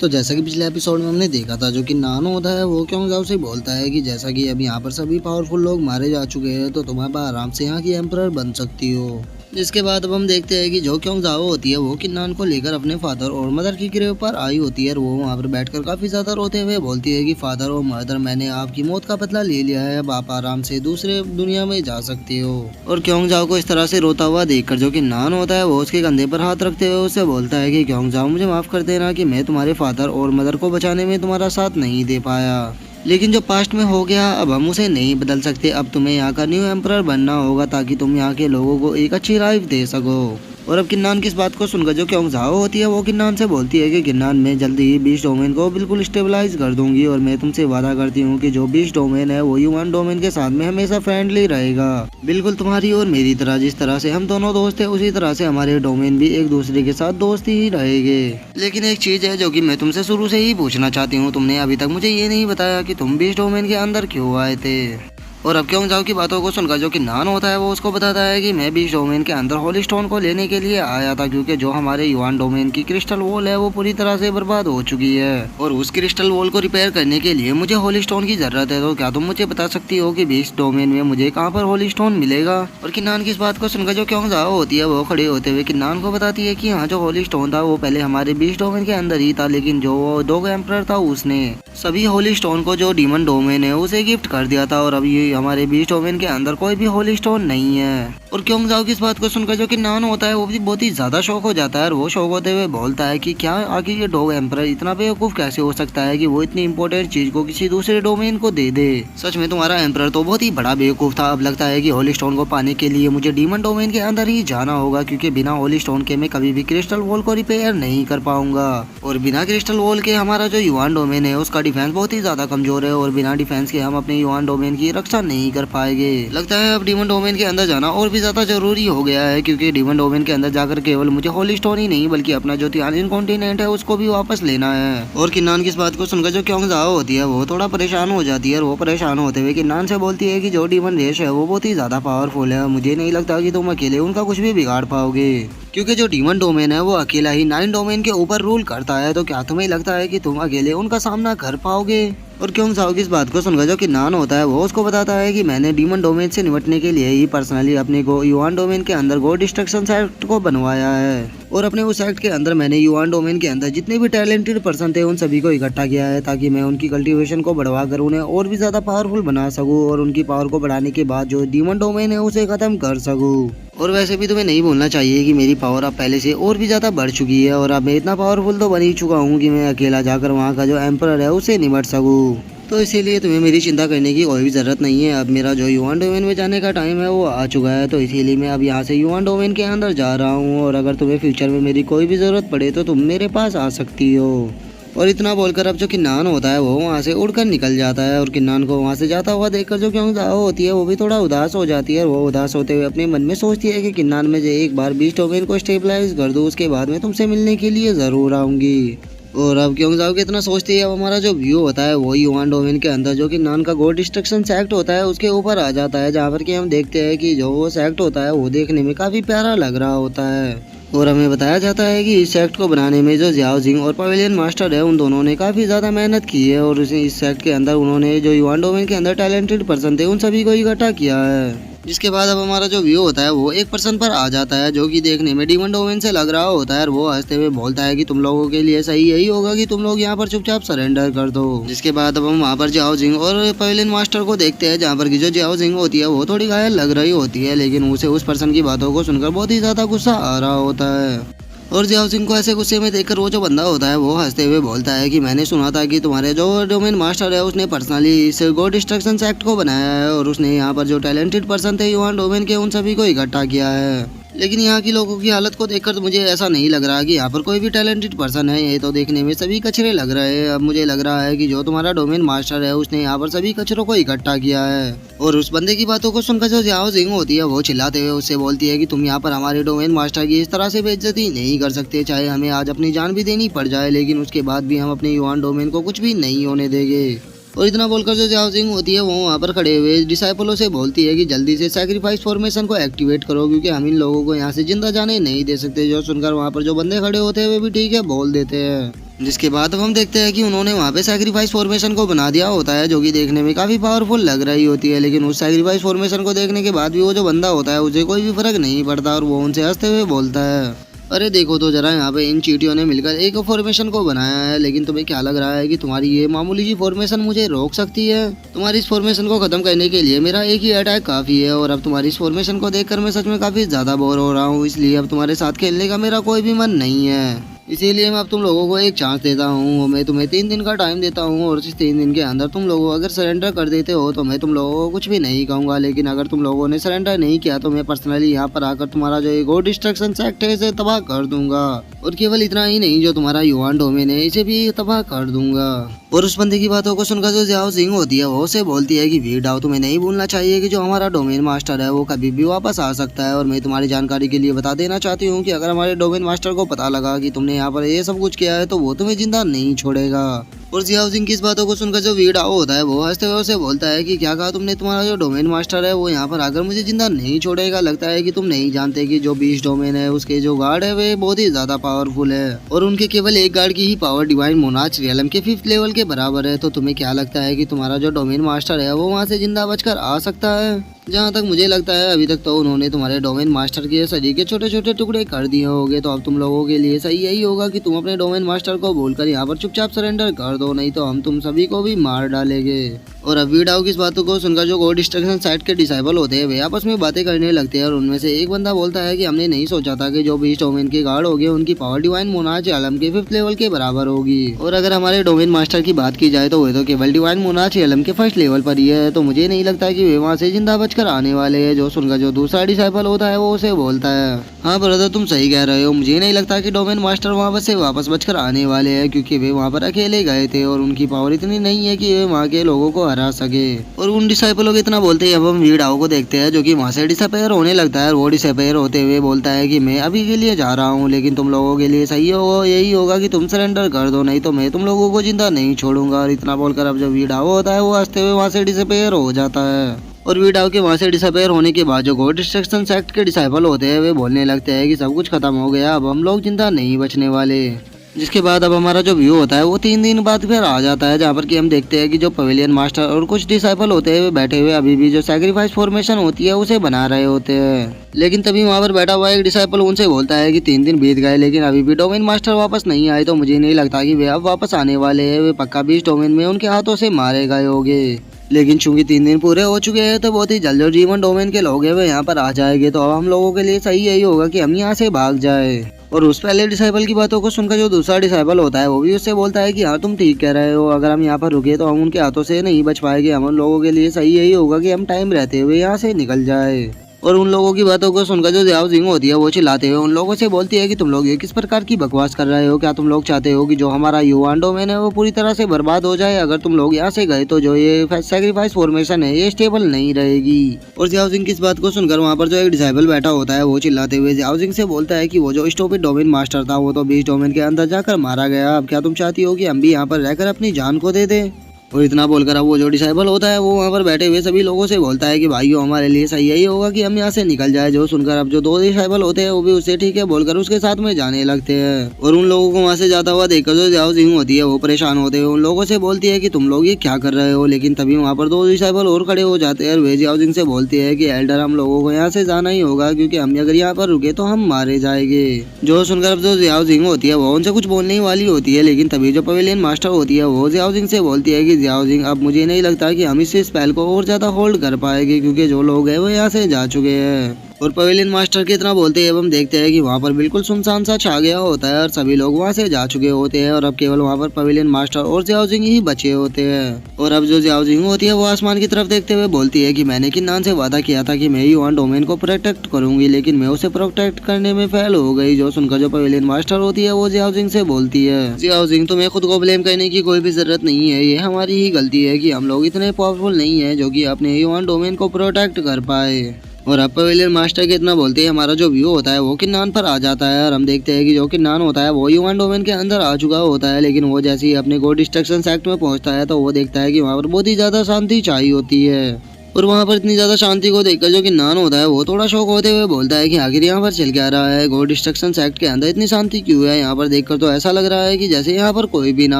तो जैसा कि पिछले एपिसोड में हमने देखा था, जो कि नानो होता है वो क्योंगजाओ से बोलता है कि जैसा कि अब यहाँ पर सभी पावरफुल लोग मारे जा चुके हैं तो तुम अब आराम से यहाँ की एम्परर बन सकती हो। जिसके बाद अब हम देखते हैं कि जो क्योंगजाओ होती है वो किन्नान को लेकर अपने फादर और मदर की ग्रेव पर आई होती है और वो वहाँ पर बैठकर काफी ज्यादा रोते हुए बोलती है कि फादर और मदर, मैंने आपकी मौत का बदला ले लिया है, अब आप आराम से दूसरे दुनिया में जा सकते हो। और क्योंगजाओ को इस तरह से रोता हुआ देखकर जो कि नान होता है वो उसके कंधे पर हाथ रखते हुए उससे बोलता है कि क्योंगजाओ, मुझे माफ कर देना कि मैं तुम्हारे फादर और मदर को बचाने में तुम्हारा साथ नहीं दे पाया, लेकिन जो पास्ट में हो गया अब हम उसे नहीं बदल सकते। अब तुम्हें यहाँ का न्यू एम्परर बनना होगा ताकि तुम यहाँ के लोगों को एक अच्छी लाइफ दे सको। और अब किन्नान की इस बात को सुनकर जो क्योंगजाओ होती है वो किन्नान से बोलती है कि किन्नान, मैं जल्दी ही बीस्ट डोमेन को बिल्कुल स्टेबलाइज कर दूंगी और मैं तुमसे वादा करती हूँ कि जो बीस्ट डोमेन है वो ह्यूमन डोमेन के साथ में हमेशा फ्रेंडली रहेगा, बिल्कुल तुम्हारी और मेरी तरह। जिस तरह से हम दोनों दोस्त हैं उसी तरह से हमारे डोमेन भी एक दूसरे के साथ दोस्त ही रहेंगे। लेकिन एक चीज है जो कि मैं तुमसे शुरू से ही पूछना चाहती हूँ, तुमने अभी तक मुझे ये नहीं बताया कि तुम बीस्ट डोमेन के अंदर क्यों आए थे। और अब क्योंगजाओ की बातों को सुनकर जो कि नान होता है वो उसको बताता है कि मैं बीस्ट डोमेन के अंदर होली स्टोन को लेने के लिए आया था, क्योंकि जो हमारे युवान डोमेन की क्रिस्टल वॉल है वो पूरी तरह से बर्बाद हो चुकी है और उस क्रिस्टल वॉल को रिपेयर करने के लिए मुझे होली स्टोन की जरूरत है। तो क्या तुम मुझे बता सकती हो कि बीस्ट डोमेन में मुझे कहाँ पर होली स्टोन मिलेगा। और किन्नान की इस बात को सुनकर जो क्योंगजाओ होती है वो खड़े होते हुए किन्नान को बताती है कि हाँ, जो होली स्टोन था वो पहले हमारे बीस्ट डोमेन के अंदर ही था, लेकिन जो वो दो एम्परर था उसने सभी होली स्टोन को जो डीमन डोमेन है उसे गिफ्ट कर दिया था और अब ये हमारे बीस्ट डोमेन के अंदर कोई भी होली स्टोन नहीं है। और क्योंगजाओ की इस बात को सुनकर जो कि नान होता है वो भी बहुत ही ज्यादा शौक हो जाता है और वो शौक होते हुए बोलता है कि क्या आखिर ये डॉग एम्परर इतना बेवकूफ कैसे हो सकता है कि वो इतनी इंपॉर्टेंट चीज को किसी दूसरे डोमेन को दे दे। सच में तुम्हारा एम्परर तो बहुत ही बड़ा बेवकूफ था। अब लगता है कि होली स्टोन को पाने के लिए मुझे डीमन डोमेन के अंदर ही जाना होगा, क्योंकि बिना होली स्टोन के मैं कभी भी क्रिस्टल वॉल को रिपेयर नहीं कर पाऊंगा और बिना क्रिस्टल वॉल के हमारा जो युवान डोमेन है उसका डिफेंस बहुत ही ज्यादा कमजोर है और बिना डिफेंस के हम अपने युवान डोमेन की रक्षा नहीं कर पाएंगे। लगता है अब डीमन डोमेन के अंदर जाना और भी ज्यादा जरूरी हो गया है, क्योंकि डीमन डोमेन के अंदर जाकर केवल मुझे होली स्टोन ही नहीं बल्कि अपना जो थियानिन कॉन्टिनेंट है उसको भी वापस लेना है। और किन्नान की इस बात को सुनकर जो क्योंगजाओ होती है वो थोड़ा परेशान हो जाती है और वो परेशान होते हुए किन्नान से बोलती है कि जो डीमन रेस है वो बहुत ही ज्यादा पावरफुल है, मुझे नहीं लगता कि तुम अकेले उनका कुछ भी बिगाड़ पाओगे, क्योंकि जो डीमन डोमेन है वो अकेला ही 9 डोमेन के ऊपर रूल करता है। तो क्या तुम्हें लगता है कि तुम अकेले उनका सामना कर पाओगे। और क्योंगजाओ की इस बात को सुनकर जो कि नान होता है वो उसको बताता है कि मैंने डीमन डोमेन से निपटने के लिए ही पर्सनली अपने को युवान डोमेन के अंदर गॉड डिस्ट्रक्शन एक्ट को बनवाया है और अपने उस एक्ट के अंदर मैंने युवान डोमेन के अंदर जितने भी टैलेंटेड पर्सन थे उन सभी को इकट्ठा किया है ताकि मैं उनकी कल्टीवेशन को बढ़वा कर उन्हें और भी ज्यादा पावरफुल बना सकूं और उनकी पावर को बढ़ाने के बाद जो डीमन डोमेन है उसे खत्म कर सकूं। और वैसे भी तुम्हें नहीं भूलना चाहिए कि मेरी पावर अब पहले से और भी ज्यादा बढ़ चुकी है और अब मैं इतना पावरफुल तो बन ही चुका हूँ कि मैं अकेला जाकर वहाँ का जो एम्परर है उसे निपट सकूँ। तो इसीलिए तुम्हें मेरी चिंता करने की कोई भी ज़रूरत नहीं है। अब मेरा जो युवान डोमेन में जाने का टाइम है वो आ चुका है, तो इसीलिए मैं अब यहाँ से युवान डोमेन के अंदर जा रहा हूँ और अगर तुम्हें फ्यूचर में मेरी कोई भी ज़रूरत पड़े तो तुम मेरे पास आ सकती हो। और इतना बोलकर अब जो किन्नान होता है वो वहाँ से उड़कर निकल जाता है और किन्नान को वहाँ से जाता हुआ देखकर जो क्योंगजाओ होती है वो भी थोड़ा उदास हो जाती है और वो उदास होते हुए अपने मन में सोचती है कि किन्नान, मैं एक बार बीस्ट डोमेन को स्टेबलाइज कर दूँ उसके बाद मैं तुमसे मिलने के लिए ज़रूर आऊँगी। और अब क्योंगजाओ के इतना सोचती है अब हमारा जो व्यू होता है वो युवान डोमेन के अंदर जो कि नान का गॉड डिस्ट्रक्शन एक्ट होता है उसके ऊपर आ जाता है, जहाँ पर कि हम देखते हैं कि जो वो एक्ट होता है वो देखने में काफ़ी प्यारा लग रहा होता है और हमें बताया जाता है कि इस सेक्ट को बनाने में जो जियाओ जिंग और पवेलियन मास्टर है उन दोनों ने काफ़ी ज़्यादा मेहनत की है और इस सेक्ट के अंदर उन्होंने जो युवान डोमेन के अंदर टैलेंटेड पर्सन थे उन सभी को इकट्ठा किया है। जिसके बाद अब हमारा जो व्यू होता है वो एक पर्सन पर आ जाता है जो कि देखने में डीमन डोमेन से लग रहा होता है और वो हंसते हुए बोलता है कि तुम लोगों के लिए सही यही होगा कि तुम लोग यहाँ पर चुपचाप सरेंडर कर दो। जिसके बाद अब हम वहाँ पर जियाओ जिंग और पवेलियन मास्टर को देखते हैं, जहाँ पर की जो जियाओ जिंग होती है वो थोड़ी घायल लग रही होती है, लेकिन उसे उस पर्सन की बातों को सुनकर बहुत ही ज्यादा गुस्सा आ रहा होता है। और जियाओ जिंग को ऐसे गुस्से में देखकर वो जो बंदा होता है वो हंसते हुए बोलता है कि मैंने सुना था कि तुम्हारे जो डोमेन मास्टर है उसने पर्सनली इस गॉड डिस्ट्रक्शन एक्ट को बनाया है और उसने यहाँ पर जो टैलेंटेड पर्सन थे युवान डोमेन के उन सभी को इकट्ठा किया है। लेकिन यहाँ की लोगों की हालत को देखकर तो मुझे ऐसा नहीं लग रहा कि यहाँ पर कोई भी टैलेंटेड पर्सन है, ये तो देखने में सभी कचरे लग रहे हैं। अब मुझे लग रहा है कि जो तुम्हारा डोमेन मास्टर है उसने यहाँ पर सभी कचरों को इकट्ठा किया है। और उस बंदे की बातों को सुनकर जो जियाओ जिंग होती है वो चिल्लाते हुए उससे बोलती है कि तुम यहाँ पर हमारे डोमेन मास्टर की इस तरह से बेइज्जती नहीं कर सकते, चाहे हमें आज अपनी जान भी देनी पड़ जाए, लेकिन उसके बाद भी हम अपने युवान डोमेन को कुछ भी नहीं होने देंगे। और इतना बोलकर जो जियाओ जिंग होती है वो वहाँ पर खड़े हुए डिसाइपलों से बोलती है कि जल्दी से सैक्रिफाइस फॉर्मेशन को एक्टिवेट करो, क्योंकि हम इन लोगों को यहाँ से जिंदा जाने नहीं दे सकते। जो सुनकर वहाँ पर जो बंदे खड़े होते हैं वे भी ठीक है बोल देते हैं। जिसके बाद अब हम देखते हैं कि उन्होंने वहाँ पे सैक्रिफाइस फॉर्मेशन को बना दिया होता है, जो कि देखने में काफी पावरफुल लग रही होती है। लेकिन उस सैक्रिफाइस फॉर्मेशन को देखने के बाद भी वो जो बंदा होता है उसे कोई भी फर्क नहीं पड़ता और वो उनसे हंसते हुए बोलता है, अरे देखो तो जरा, यहाँ पे इन चींटियों ने मिलकर एक फॉर्मेशन को बनाया है, लेकिन तुम्हें क्या लग रहा है कि तुम्हारी ये मामूली सी फॉर्मेशन मुझे रोक सकती है? तुम्हारी इस फॉर्मेशन को खत्म करने के लिए मेरा एक ही अटैक काफी है, और अब तुम्हारी इस फॉर्मेशन को देखकर मैं सच में काफी ज्यादा बोर हो रहा हूँ, इसलिए अब तुम्हारे साथ खेलने का मेरा कोई भी मन नहीं है। इसीलिए मैं अब तुम लोगों को एक चांस देता हूँ। मैं तुम्हें 3 दिन का टाइम देता हूँ, और इस 3 दिन के अंदर तुम लोगों अगर सरेंडर कर देते हो तो मैं तुम लोगों को कुछ भी नहीं कहूँगा, लेकिन अगर तुम लोगों ने सरेंडर नहीं किया तो मैं पर्सनली यहाँ पर आकर तुम्हारा जो एक और डिस्ट्रक्शन सेक्ट है इसे तबाह कर दूंगा। और केवल इतना ही नहीं, जो तुम्हारा युवान डोमेन है इसे भी तबाह कर दूंगा। और उस बंदे की बातों को सुनकर जो जियाओ जिंग होती है वो उसे बोलती है कि वी डाओ, तुम्हें नहीं भूलना चाहिए कि जो हमारा डोमेन मास्टर है वो कभी भी वापस आ सकता है। और मैं तुम्हारी जानकारी के लिए बता देना चाहती हूँ कि अगर हमारे डोमेन मास्टर को पता लगा कि तुमने यहाँ पर ये सब कुछ किया है तो वो तुम्हें जिंदा नहीं छोड़ेगा। और जियाओ जिंग की इस बातों को सुनकर जो वी डाओ होता है वो हंसते हुए उसे बोलता है कि क्या कहा तुमने? तुम्हारा जो डोमेन मास्टर है वो यहाँ पर आकर मुझे जिंदा नहीं छोड़ेगा? लगता है कि तुम नहीं जानते कि जो बीस्ट डोमेन है उसके जो गार्ड है वे बहुत ही ज्यादा पावरफुल है, और उनके केवल एक गार्ड की ही पावर डिवाइन मोनार्च रियलम के 5th लेवल के बराबर है। तो तुम्हें क्या लगता है कि तुम्हारा जो डोमेन मास्टर है वो वहाँ से जिंदा बचकर आ सकता है? जहाँ तक मुझे लगता है अभी तक तो उन्होंने तुम्हारे डोमेन मास्टर के शरीर के छोटे छोटे टुकड़े कर दिए होंगे। तो अब तुम लोगों के लिए सही यही होगा कि तुम अपने डोमेन मास्टर को बोलकर यहाँ पर चुपचाप सरेंडर कर दो, नहीं तो हम तुम सभी को भी मार डालेंगे। और अब वी डाओ की इस बातों को सुनकर जो गॉड डिस्ट्रक्शन साइट के डिसाइबल होते हैं वे आपस में बातें करने लगते हैं, और उनमें से एक बंदा बोलता है कि हमने नहीं सोचा था कि जो बीस्ट डोमेन के गार्ड होंगे उनकी पावर डिवाइन मोनार्च आलम के 5th लेवल के बराबर होगी। और अगर हमारे डोमेन मास्टर की बात की जाए तो वे तो केवल डिवाइन मोनार्च आलम के 1st लेवल पर ही है, तो मुझे नहीं लगता कि वे वहाँ से जिंदा बचकर आने वाले हैं। जो सुनकर जो दूसरा डिसाइपल होता है वो उसे बोलता है, हाँ ब्रदर तुम सही कह रहे हो, मुझे नहीं लगता कि डोमेन मास्टर वहाँ से वापस बचकर आने वाले हैं, क्योंकि वे वहाँ पर अकेले गए थे और उनकी पावर इतनी नहीं है कि वे वहाँ के लोगों को हरा सके। और उन डिसाइपलों को इतना बोलते ही अब हम वी डाओ को देखते हैं जो कि वहाँ से डिसअपेयर होने लगता है, और वो डिसअपेयर होते हुए बोलता है कि मैं अभी के लिए जा रहा हूँ, लेकिन तुम लोगों के लिए सही होगा यही होगा कि तुम सरेंडर कर दो, नहीं तो मैं तुम लोगों को जिंदा नहीं छोड़ूंगा। और इतना बोलकर अब जो वी डाओ होता है वो हंसते हुए वहाँ से डिसअपेयर हो जाता है। और वी डाओ के वहाँ से डिसअपेयर होने के बाद जो गॉड डिस्ट्रक्शन सेक्ट के डिसाइपल होते हैं वे बोलने लगते हैं कि सब कुछ खत्म हो गया, अब हम लोग जिंदा नहीं बचने वाले। जिसके बाद अब हमारा जो व्यू होता है वो 3 दिन बाद फिर आ जाता है, जहाँ पर कि हम देखते हैं कि जो पवेलियन मास्टर और कुछ डिसाइपल होते हैं वे बैठे हुए अभी भी जो सैक्रिफाइस फॉर्मेशन होती है उसे बना रहे होते हैं। लेकिन तभी वहाँ पर बैठा हुआ एक डिसाइपल उनसे बोलता है कि 3 दिन बीत गए लेकिन अभी भी डोमेन मास्टर वापस नहीं आए, तो मुझे नहीं लगता कि वे अब वापस आने वाले हैं, वे पक्का भी इस डोमेन में उनके हाथों से मारे गए होंगे। लेकिन चूंकि 3 दिन पूरे हो चुके हैं तो बहुत ही जल्द जो जीवन डोमेन के लोग हैं वे यहाँ पर आ जाएंगे, तो अब हम लोगों के लिए सही यही होगा कि हम यहाँ से भाग जाए। और उस पहले डिसाइपल की बातों को सुनकर जो दूसरा डिसाइपल होता है वो भी उससे बोलता है कि हाँ तुम ठीक कह रहे हो, अगर हम यहाँ पर रुके तो हम उनके हाथों से नहीं बच पाएंगे, हम लोगों के लिए सही यही होगा कि हम टाइम रहते हुए यहाँ से निकल जाए। और उन लोगों की बातों को सुनकर जो जियाओ जिंग होती है वो चिल्लाते हुए उन लोगों से बोलती है कि तुम लोग ये किस प्रकार की बकवास कर रहे हो? क्या तुम लोग चाहते हो कि जो हमारा युवान डोमेन है वो पूरी तरह से बर्बाद हो जाए? अगर तुम लोग यहाँ से गए तो जो ये सैक्रिफाइस फॉर्मेशन है ये स्टेबल नहीं रहेगी। और जियाओ जिंग की इस बात को सुनकर वहाँ पर जो एक डिसाइबल बैठा होता है वो चिल्लाते हुए जियाओ जिंग से बोलता है कि वो जो स्टूपिड डोमेन मास्टर था वो तो बीच डोमेन के अंदर जाकर मारा गया, अब क्या तुम चाहती हो कि हम भी यहाँ पर रहकर अपनी जान को दे दें? और इतना बोलकर अब वो जो डिसाइबल होता है वो वहाँ पर बैठे हुए सभी लोगों से बोलता है कि भाइयों हमारे लिए सही यही होगा कि हम यहाँ से निकल जाए। जो सुनकर अब जो 2 डिसाइबल होते हैं वो भी उससे ठीक है बोलकर उसके साथ में जाने लगते हैं। और उन लोगों को वहाँ से जाता हुआ देखकर जो जियाओ जिंग होती है वो परेशान होते हुए उन लोगों से बोलती है कि तुम लोग ये क्या कर रहे हो? लेकिन तभी वहाँ पर 2 डिसाइबल और खड़े हो जाते हैं और वे जियाओ जिंग से बोलती है कि एल्डर हम लोगों को यहाँ से जाना ही होगा, क्योंकि हम अगर यहाँ पर रुके तो हम मारे जाएंगे। जो सुनकर अब जो जियाओ जिंग होती है वो उनसे कुछ बोलने ही वाली होती है, लेकिन तभी जो पवेलियन मास्टर होती है वो जियाओ जिंग से बोलती है कि जियाओ जिंग अब मुझे नहीं लगता कि हम इस स्पेल को और ज्यादा होल्ड कर पाएंगे, क्योंकि जो लोग हैं वो यहाँ से जा चुके हैं। और पवेलियन मास्टर की इतना बोलते हैं हम देखते हैं कि वहाँ पर बिल्कुल सुनसान सा छा गया होता है और सभी लोग वहाँ से जा चुके होते हैं, और अब केवल वहाँ पर पवेलियन मास्टर और जियाओ जिंग ही बचे होते हैं। और अब जो जियाओ जिंग होती है वो आसमान की तरफ देखते हुए बोलती है कि मैंने किन्नान से वादा किया था कि मैं युवान डोमेन को प्रोटेक्ट करूंगी, लेकिन मैं उसे प्रोटेक्ट करने में फेल हो गई। जो सुनकर जो पवेलियन मास्टर होती है वो जियाओ जिंग से बोलती है, जियाओ जिंग तुम्हें खुद को ब्लेम करने की कोई भी जरूरत नहीं है, ये हमारी ही गलती है कि हम लोग इतने पावरफुल नहीं है जो कि अपने युवान डोमेन को प्रोटेक्ट कर पाए। और अब पवेलियन मास्टर के इतना बोलते हैं हमारा जो व्यू होता है वो किन्नान पर आ जाता है, और हम देखते हैं कि जो किन्नान होता है वो युवान डोमेन के अंदर आ चुका होता है। लेकिन वो जैसे ही अपने गॉड डिस्ट्रक्शन सेक्ट में पहुंचता है तो वो देखता है कि वहाँ पर बहुत ही ज्यादा शांति छाई होती है। और वहाँ पर इतनी ज्यादा शांति को देखकर जो कि नान होता है वो थोड़ा शौक होते हुए बोलता है कि आखिर यहाँ पर चल क्या रहा है, गॉड डिस्ट्रक्शन सेक्ट के अंदर इतनी शांति क्यों है। यहाँ पर देखकर तो ऐसा लग रहा है कि जैसे यहाँ पर कोई भी ना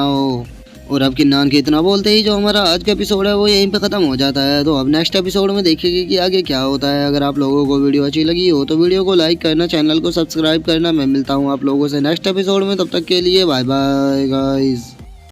हो। और अब किन्नान के इतना बोलते ही जो हमारा आज का एपिसोड है वो यहीं पे खत्म हो जाता है। तो अब नेक्स्ट एपिसोड में देखेंगे कि आगे क्या होता है। अगर आप लोगों को वीडियो अच्छी लगी हो तो वीडियो को लाइक करना, चैनल को सब्सक्राइब करना। मैं मिलता हूँ आप लोगों से नेक्स्ट एपिसोड में, तब तक के लिए बाय बाय गाइस।